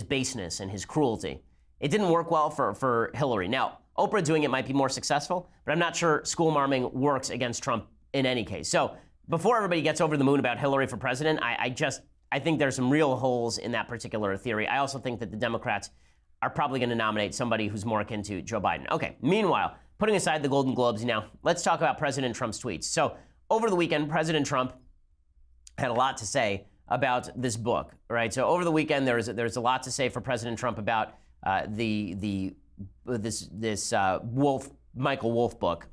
baseness and his cruelty. It didn't work well for Hillary. Now, Oprah doing it might be more successful, but I'm not sure school-marming works against Trump in any case. So before everybody gets over the moon about Hillary for president, I think there's some real holes in that particular theory. I also think that the Democrats are probably going to nominate somebody who's more akin to Joe Biden. Okay, meanwhile, putting aside the Golden Globes now, let's talk about President Trump's tweets. So over the weekend, President Trump had a lot to say about this book, right? So over the weekend, there's a lot to say for President Trump about this Michael Wolff book,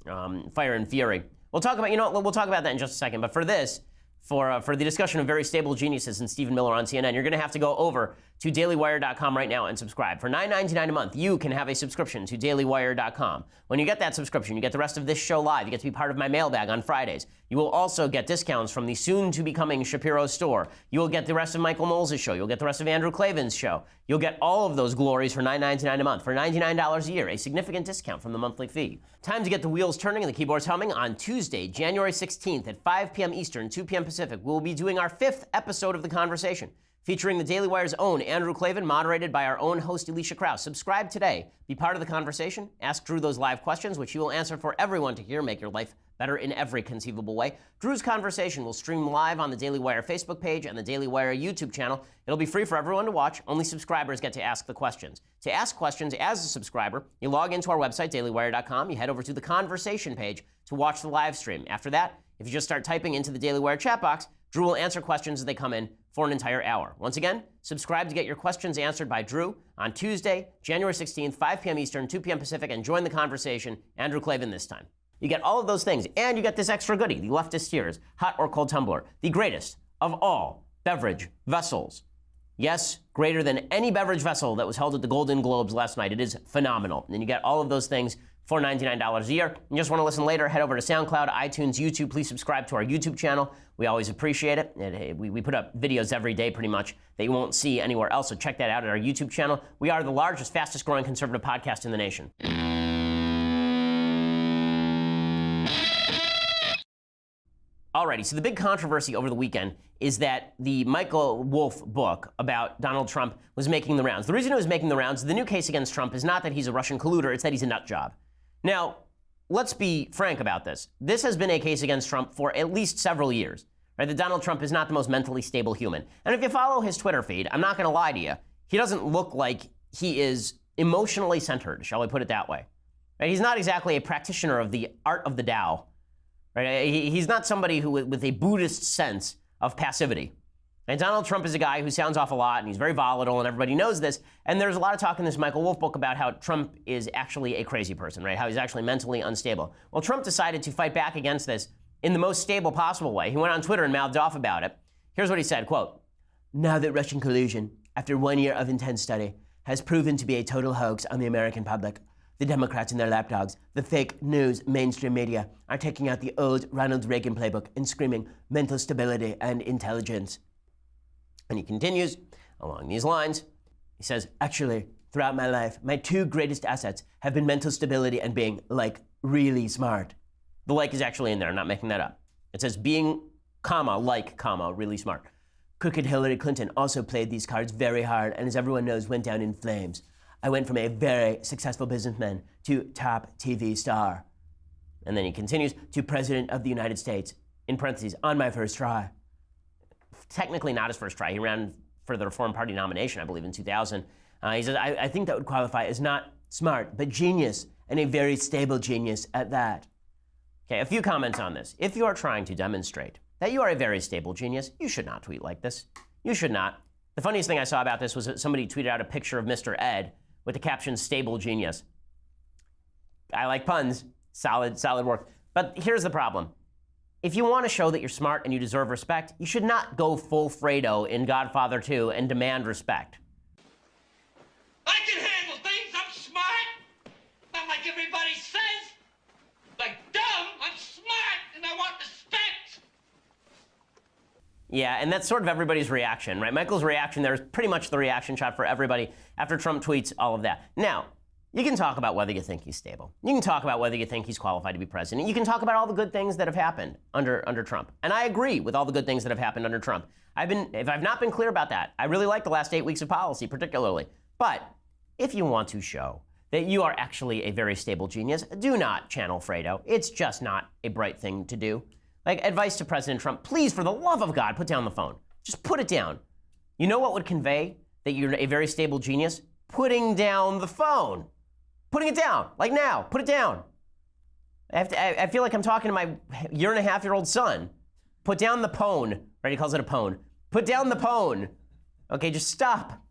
Fire and Fury. We'll talk about that in just a second. But for this, for the discussion of very stable geniuses and Stephen Miller on CNN, you're going to have to go over to dailywire.com right now and subscribe. For $9.99 a month, you can have a subscription to dailywire.com. When you get that subscription, you get the rest of this show live. You get to be part of my mailbag on Fridays. You will also get discounts from the soon-to-becoming Shapiro store. You will get the rest of Michael Knowles' show. You'll get the rest of Andrew Klavan's show. You'll get all of those glories for $9.99 a month. For $99 a year, a significant discount from the monthly fee. Time to get the wheels turning and the keyboards humming. On Tuesday, January 16th at 5 p.m. Eastern, 2 p.m. Pacific, we'll be doing our 5th episode of The Conversation, featuring the Daily Wire's own Andrew Klavan, moderated by our own host, Alicia Krause. Subscribe today. Be part of the conversation. Ask Drew those live questions, which he will answer for everyone to hear. Make your life better in every conceivable way. Drew's Conversation will stream live on the Daily Wire Facebook page and the Daily Wire YouTube channel. It'll be free for everyone to watch. Only subscribers get to ask the questions. To ask questions as a subscriber, you log into our website, dailywire.com. You head over to the Conversation page to watch the live stream. After that, if you just start typing into the Daily Wire chat box, Drew will answer questions as they come in for an entire hour. Once again, subscribe to get your questions answered by Drew on Tuesday, January 16th, 5 p.m. Eastern, 2 p.m. Pacific, and join the conversation. Andrew Klavan this time. You get all of those things, and you get this extra goodie, the Leftist Tears Hot or Cold Tumbler, the greatest of all beverage vessels. Yes, greater than any beverage vessel that was held at the Golden Globes last night. It is phenomenal. And you get all of those things for $99 a year. You just want to listen later, head over to SoundCloud, iTunes, YouTube. Please subscribe to our YouTube channel. We always appreciate it. We put up videos every day pretty much that you won't see anywhere else, so check that out at our YouTube channel. We are the largest, fastest growing conservative podcast in the nation. Alrighty, so the big controversy over the weekend is that the Michael Wolff book about Donald Trump was making the rounds. The reason it was making the rounds, the new case against Trump, is not that he's a Russian colluder, it's that he's a nut job. Now, let's be frank about this. This has been a case against Trump for at least several years, right? That Donald Trump is not the most mentally stable human. And if you follow his Twitter feed, I'm not going to lie to you, he doesn't look like he is emotionally centered, shall we put it that way. Right? He's not exactly a practitioner of the art of the Tao. Right? He's not somebody who with a Buddhist sense of passivity. And Donald Trump is a guy who sounds off a lot, and he's very volatile, and everybody knows this. And there's a lot of talk in this Michael Wolff book about how Trump is actually a crazy person, right? How he's actually mentally unstable. Well, Trump decided to fight back against this in the most stable possible way. He went on Twitter and mouthed off about it. Here's what he said, quote, "Now that Russian collusion, after 1 year of intense study, has proven to be a total hoax on the American public, the Democrats and their lapdogs, the fake news mainstream media, are taking out the old Ronald Reagan playbook and screaming mental stability and intelligence." And he continues along these lines. He says, "Actually, throughout my life, my two greatest assets have been mental stability and being, like, really smart." The like is actually in there, I'm not making that up. It says being, comma, like, comma, really smart. "Crooked Hillary Clinton also played these cards very hard and, as everyone knows, went down in flames. I went from a very successful businessman to top TV star." And then he continues, "to President of the United States, in parentheses, on my first try." Technically not his first try. He ran for the Reform Party nomination, I believe, in 2000. He says, I think that would qualify as not smart, but genius, and a very stable genius at that." Okay, a few comments on this. If you are trying to demonstrate that you are a very stable genius, you should not tweet like this. You should not. The funniest thing I saw about this was that somebody tweeted out a picture of Mr. Ed with the caption, "Stable Genius." I like puns. Solid work. But here's the problem. If you want to show that you're smart and you deserve respect, you should not go full Fredo in Godfather 2 and demand respect. "I can handle things. I'm smart. Not like everybody says. Like dumb. I'm smart and I want respect." Yeah, and that's sort of everybody's reaction, right? Michael's reaction there is pretty much the reaction shot for everybody after Trump tweets all of that. Now, you can talk about whether you think he's stable. You can talk about whether you think he's qualified to be president. You can talk about all the good things that have happened under Trump. And I agree with all the good things that have happened under Trump. If I've not been clear about that, I really like the last 8 weeks of policy particularly. But if you want to show that you are actually a very stable genius, do not channel Fredo. It's just not a bright thing to do. Like, advice to President Trump, please, for the love of God, put down the phone. Just put it down. You know what would convey that you're a very stable genius? Putting down the phone. Putting it down, like now, put it down. I feel like I'm talking to my 1.5-year-old son. Put down the pone, right? He calls it a pone. Put down the pone. Okay, just stop.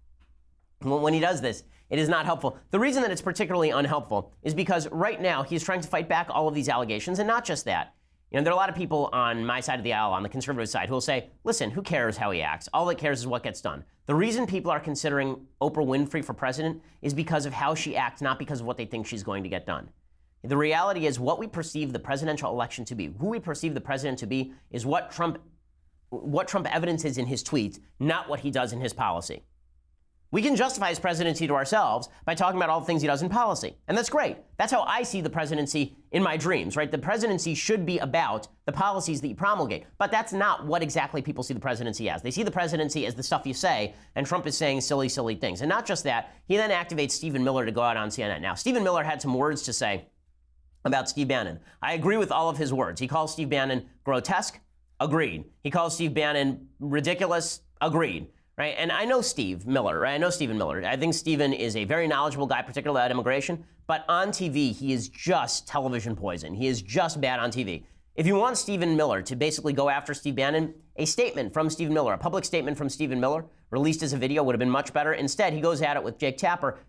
When he does this, it is not helpful. The reason that it's particularly unhelpful is because right now he's trying to fight back all of these allegations, and not just that. You know, there are a lot of people on my side of the aisle, on the conservative side, who will say, listen, who cares how he acts? All that cares is what gets done. The reason people are considering Oprah Winfrey for president is because of how she acts, not because of what they think she's going to get done. The reality is what we perceive the presidential election to be, who we perceive the president to be, is what Trump evidences in his tweets, not what he does in his policy. We can justify his presidency to ourselves by talking about all the things he does in policy. And that's great. That's how I see the presidency in my dreams, right? The presidency should be about the policies that you promulgate. But that's not what exactly people see the presidency as. They see the presidency as the stuff you say, and Trump is saying silly, silly things. And not just that, he then activates Stephen Miller to go out on CNN. Now, Stephen Miller had some words to say about Steve Bannon. I agree with all of his words. He calls Steve Bannon grotesque. Agreed. He calls Steve Bannon ridiculous. Agreed. Right? And I know Steve Miller, right? I know Stephen Miller. I think Stephen is a very knowledgeable guy, particularly about immigration. But on TV, he is just television poison. He is just bad on TV. If you want Stephen Miller to basically go after Steve Bannon, a statement from Stephen Miller, a public statement from Stephen Miller, released as a video, would have been much better. Instead, he goes at it with Jake Tapper.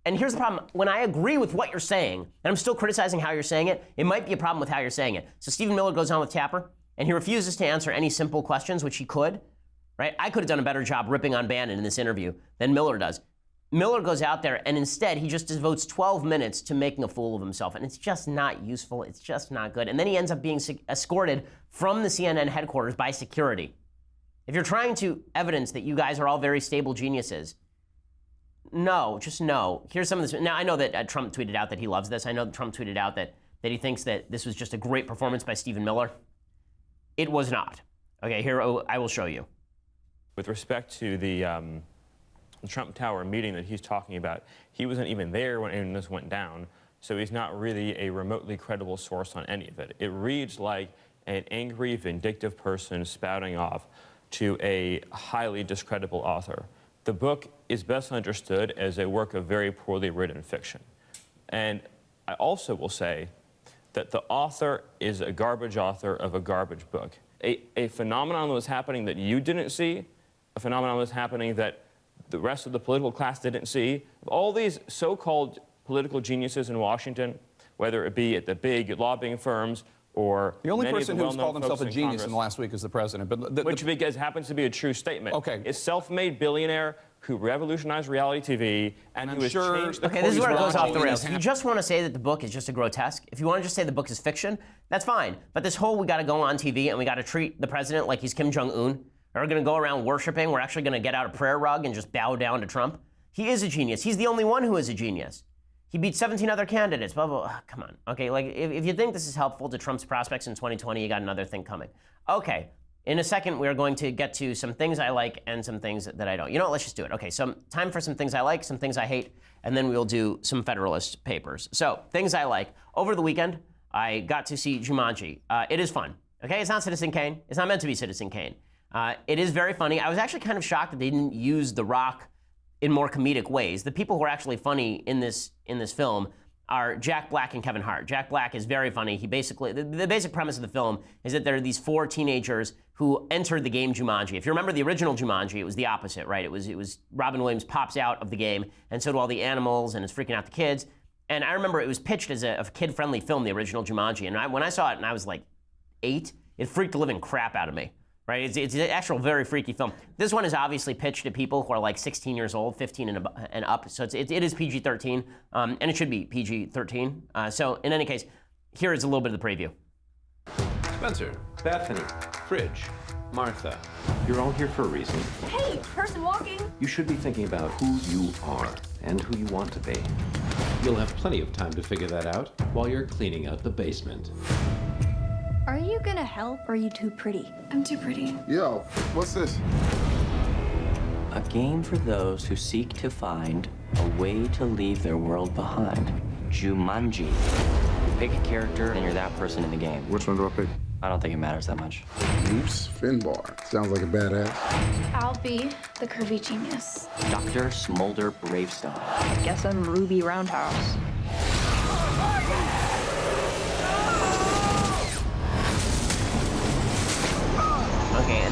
And here's the problem. When I agree with what you're saying, and I'm still criticizing how you're saying it, it might be a problem with how you're saying it. So Stephen Miller goes on with Tapper, and he refuses to answer any simple questions, which he could. Right? I could have done a better job ripping on Bannon in this interview than Miller does. Miller goes out there, and instead, he just devotes 12 minutes to making a fool of himself, and it's just not useful. It's just not good. And then he ends up being escorted from the CNN headquarters by security. If you're trying to evidence that you guys are all very stable geniuses, no, just no. Here's some of this. Now, I know that Trump tweeted out that he loves this. I know that Trump tweeted out that he thinks that this was just a great performance by Stephen Miller. It was not. Okay, here I will show you. With respect to the Trump Tower meeting that he's talking about, he wasn't even there when this went down, so he's not really a remotely credible source on any of it. It reads like an angry, vindictive person spouting off to a highly discreditable author. The book is best understood as a work of very poorly written fiction. And I also will say that the author is a garbage author of a garbage book. A phenomenon that was happening that you didn't see, a phenomenon was happening that the rest of the political class didn't see. All these so-called political geniuses in Washington, whether it be at the big lobbying firms or the only many person of the who's called himself a genius Congress, in the last week is the president. But which because happens to be a true statement. Okay. A self-made billionaire who revolutionized reality TV and who has changed the Okay, this is where it goes off the rails. If you just want to say that the book is just a grotesque, if you want to just say the book is fiction, that's fine. But this whole we got to go on TV and we got to treat the president like he's Kim Jong-un, we're going to go around worshiping, we're actually going to get out a prayer rug and just bow down to Trump. He is a genius. He's the only one who is a genius. He beat 17 other candidates, blah, blah, blah. Come on. Okay, like, if you think this is helpful to Trump's prospects in 2020, you got another thing coming. Okay, in a second, we're going to get to some things I like and some things that I don't. You know what, let's just do it. Okay, so time for some things I like, some things I hate, and then we'll do some Federalist Papers. So, things I like. Over the weekend, I got to see Jumanji. It is fun. Okay, it's not Citizen Kane. It's not meant to be Citizen Kane. It is very funny. I was actually kind of shocked that they didn't use The Rock in more comedic ways. The people who are actually funny in this film are Jack Black and Kevin Hart. Jack Black is very funny. He basically, the basic premise of the film is that there are these 4 teenagers who entered the game Jumanji. If you remember the original Jumanji, it was the opposite, right? It was Robin Williams pops out of the game, and so do all the animals, and it's freaking out the kids. And I remember it was pitched as a kid-friendly film, the original Jumanji. And when I saw it, and I was like 8, it freaked the living crap out of me. Right? It's an actual very freaky film. This one is obviously pitched to people who are like 16 years old, 15 and up. So it is PG-13, and it should be PG-13. So in any case, here is a little bit of the preview. Spencer, Bethany, Fridge, Martha, you're all here for a reason. Hey, person walking. You should be thinking about who you are and who you want to be. You'll have plenty of time to figure that out while you're cleaning out the basement. Are you gonna help, or are you too pretty? I'm too pretty. Yo, what's this? A game for those who seek to find a way to leave their world behind. Jumanji. You pick a character, and you're that person in the game. Which one do I pick? I don't think it matters that much. Bruce Finbar. Sounds like a badass. I'll be the curvy genius. Dr. Smolder Bravestone. Guess I'm Ruby Roundhouse.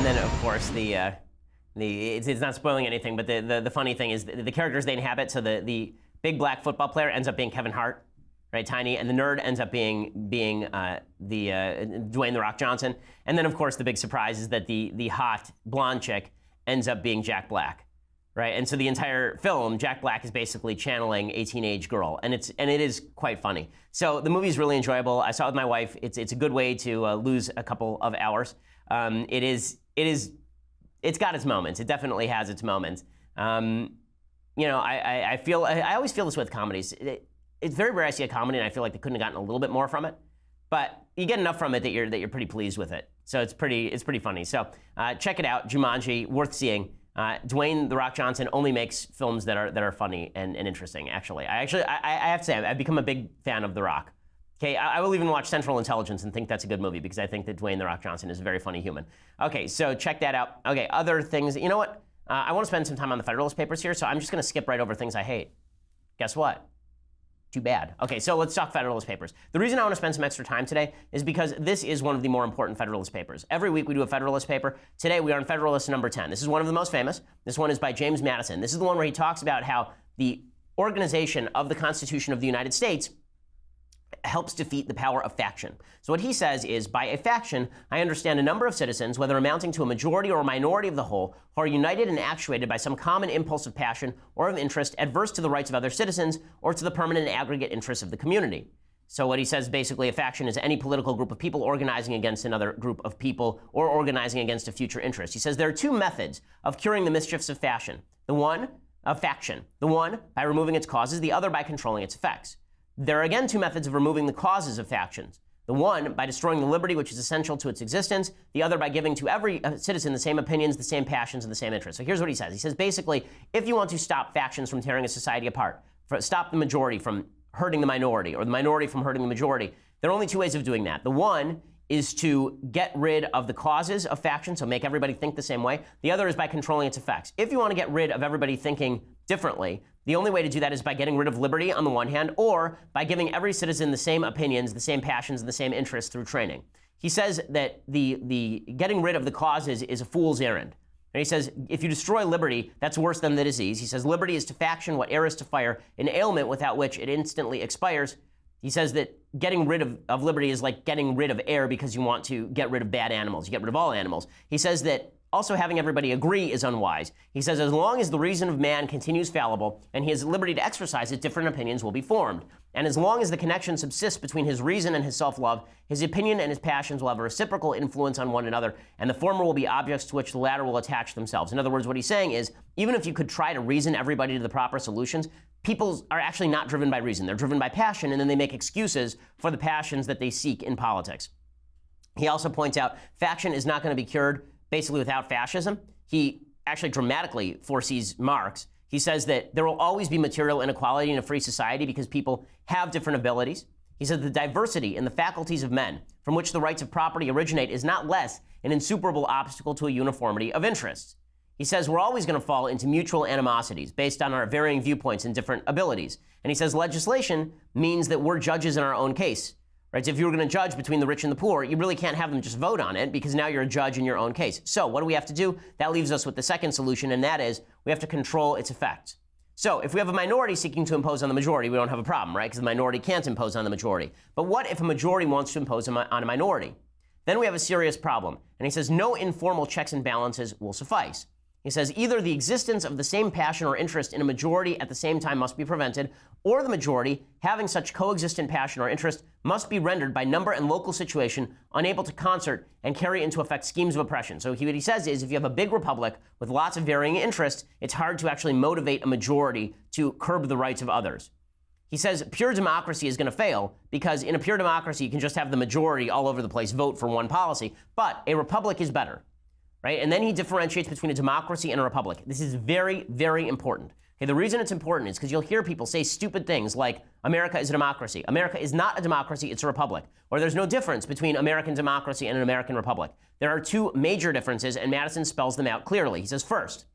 then of course it's not spoiling anything, but the funny thing is the characters they inhabit. So the big black football player ends up being Kevin Hart, right, tiny, and the nerd ends up being Dwayne The Rock Johnson. And then of course the big surprise is that the hot blonde chick ends up being Jack Black. Right, and so the entire film, Jack Black is basically channeling a teenage girl, and it is quite funny. So the movie is really enjoyable. I saw it with my wife. It's a good way to lose a couple of hours. It's got its moments. It definitely has its moments. I always feel this with comedies. It's very rare I see a comedy and I feel like they couldn't have gotten a little bit more from it, but you get enough from it that you're pretty pleased with it. So it's pretty funny. So check it out, Jumanji, worth seeing. Dwayne The Rock Johnson only makes films that are funny and interesting. Actually, I have to say I've become a big fan of The Rock. Okay, I will even watch Central Intelligence and think that's a good movie because I think that Dwayne The Rock Johnson is a very funny human. Okay, so check that out. Okay, other things. You know what? I want to spend some time on the Federalist Papers here, so I'm just going to skip right over things I hate. Guess what? Too bad. Okay, so let's talk Federalist Papers. The reason I want to spend some extra time today is because this is one of the more important Federalist Papers. Every week we do a Federalist paper. Today we are on Federalist number 10. This is one of the most famous. This one is by James Madison. This is the one where he talks about how the organization of the Constitution of the United States helps defeat the power of faction. So what he says is, by a faction, I understand a number of citizens, whether amounting to a majority or a minority of the whole, who are united and actuated by some common impulse of passion or of interest adverse to the rights of other citizens or to the permanent aggregate interests of the community. So what he says, basically, a faction is any political group of people organizing against another group of people or organizing against a future interest. He says there are two methods of curing the mischiefs of faction. The one by removing its causes, the other by controlling its effects. There are again two methods of removing the causes of factions. The one by destroying the liberty which is essential to its existence, the other by giving to every citizen the same opinions, the same passions, and the same interests. So here's what he says. He says basically, if you want to stop factions from tearing a society apart, stop the majority from hurting the minority, or the minority from hurting the majority, there are only two ways of doing that. The one is to get rid of the causes of factions, so make everybody think the same way. The other is by controlling its effects. If you want to get rid of everybody thinking differently, the only way to do that is by getting rid of liberty on the one hand, or by giving every citizen the same opinions, the same passions, and the same interests through training. He says that the getting rid of the causes is a fool's errand. And he says, if you destroy liberty, that's worse than the disease. He says, liberty is to faction what air is to fire, an ailment without which it instantly expires. He says that getting rid of liberty is like getting rid of air because you want to get rid of bad animals. You get rid of all animals. He says that also having everybody agree is unwise. He says as long as the reason of man continues fallible and he has liberty to exercise it, different opinions will be formed. And as long as the connection subsists between his reason and his self-love, his opinion and his passions will have a reciprocal influence on one another, and the former will be objects to which the latter will attach themselves. In other words, what he's saying is, even if you could try to reason everybody to the proper solutions, people are actually not driven by reason. They're driven by passion, and then they make excuses for the passions that they seek in politics. He also points out faction is not going to be cured basically without fascism. He actually dramatically foresees Marx. He says that there will always be material inequality in a free society because people have different abilities. He says the diversity in the faculties of men from which the rights of property originate is not less an insuperable obstacle to a uniformity of interests. He says we're always going to fall into mutual animosities based on our varying viewpoints and different abilities. And he says legislation means that we're judges in our own case. Right? So if you were going to judge between the rich and the poor, you really can't have them just vote on it because now you're a judge in your own case. So what do we have to do? That leaves us with the second solution, and that is we have to control its effects. So if we have a minority seeking to impose on the majority, we don't have a problem, right? Because the minority can't impose on the majority. But what if a majority wants to impose on a minority? Then we have a serious problem. And he says no informal checks and balances will suffice. He says either the existence of the same passion or interest in a majority at the same time must be prevented, or the majority, having such coexistent passion or interest, must be rendered by number and local situation unable to concert and carry into effect schemes of oppression. So what he says is if you have a big republic with lots of varying interests, it's hard to actually motivate a majority to curb the rights of others. He says pure democracy is going to fail because in a pure democracy, you can just have the majority all over the place vote for one policy, but a republic is better. Right? And then he differentiates between a democracy and a republic. This is very, very important. Okay, the reason it's important is because you'll hear people say stupid things like, America is a democracy. America is not a democracy, it's a republic. Or there's no difference between American democracy and an American republic. There are two major differences, and Madison spells them out clearly. He says, first,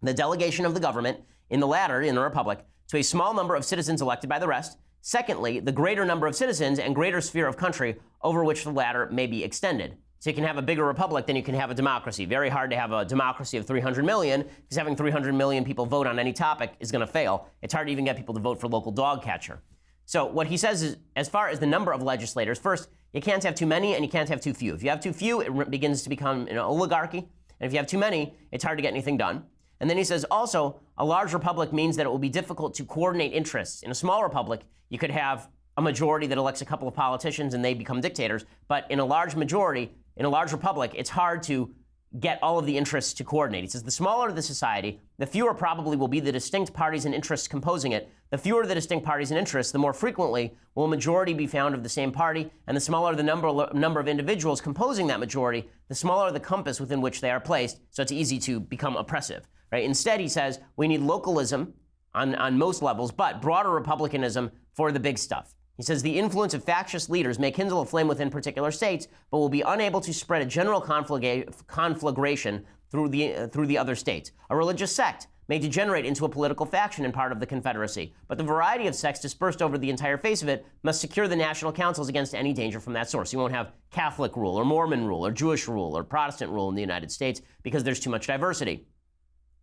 the delegation of the government, in the latter, in a republic, to a small number of citizens elected by the rest. Secondly, the greater number of citizens and greater sphere of country over which the latter may be extended. So you can have a bigger republic than you can have a democracy. Very hard to have a democracy of 300 million, because having 300 million people vote on any topic is going to fail. It's hard to even get people to vote for local dog catcher. So what he says is, as far as the number of legislators, first, you can't have too many and you can't have too few. If you have too few, it begins to become an oligarchy. And if you have too many, it's hard to get anything done. And then he says also, a large republic means that it will be difficult to coordinate interests. In a small republic, you could have a majority that elects a couple of politicians and they become dictators. But in a large majority, in a large republic, it's hard to get all of the interests to coordinate. He says the smaller the society, the fewer probably will be the distinct parties and interests composing it. The fewer the distinct parties and interests, the more frequently will a majority be found of the same party, and the smaller the number of individuals composing that majority, the smaller the compass within which they are placed, so it's easy to become oppressive. Right? Instead, he says, we need localism on most levels, but broader republicanism for the big stuff. He says the influence of factious leaders may kindle a flame within particular states, but will be unable to spread a general conflagration through the other states. A religious sect may degenerate into a political faction in part of the Confederacy, but the variety of sects dispersed over the entire face of it must secure the national councils against any danger from that source. You won't have Catholic rule or Mormon rule or Jewish rule or Protestant rule in the United States because there's too much diversity.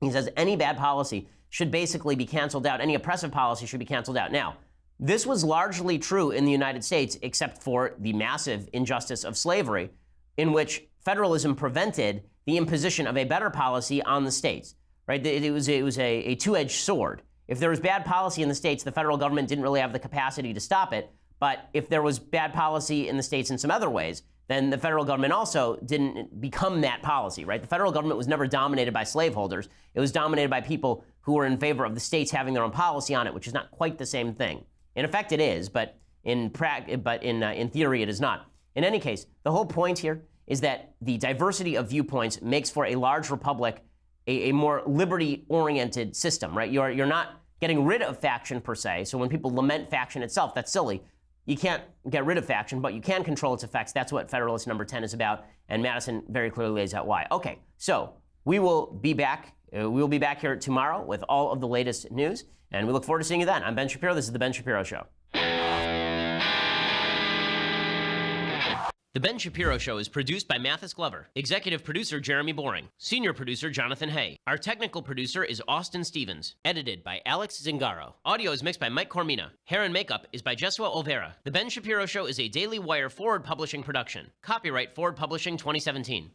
He says any bad policy should basically be canceled out. Any oppressive policy should be canceled out. Now, this was largely true in the United States, except for the massive injustice of slavery, in which federalism prevented the imposition of a better policy on the states. Right? It was a two-edged sword. If there was bad policy in the states, the federal government didn't really have the capacity to stop it. But if there was bad policy in the states in some other ways, then the federal government also didn't become that policy. Right? The federal government was never dominated by slaveholders. It was dominated by people who were in favor of the states having their own policy on it, which is not quite the same thing. In effect, it is, but in theory, it is not. In any case, the whole point here is that the diversity of viewpoints makes for a large republic a more liberty-oriented system, right? You're not getting rid of faction per se. So when people lament faction itself, that's silly. You can't get rid of faction, but you can control its effects. That's what Federalist number 10 is about, and Madison very clearly lays out why. Okay, so we will be back. We will be back here tomorrow with all of the latest news, and we look forward to seeing you then. I'm Ben Shapiro. This is The Ben Shapiro Show. The Ben Shapiro Show is produced by Mathis Glover, executive producer Jeremy Boring, senior producer Jonathan Hay. Our technical producer is Austin Stevens, edited by Alex Zingaro. Audio is mixed by Mike Cormina. Hair and makeup is by Jesua Olvera. The Ben Shapiro Show is a Daily Wire Forward Publishing production. Copyright Forward Publishing 2017.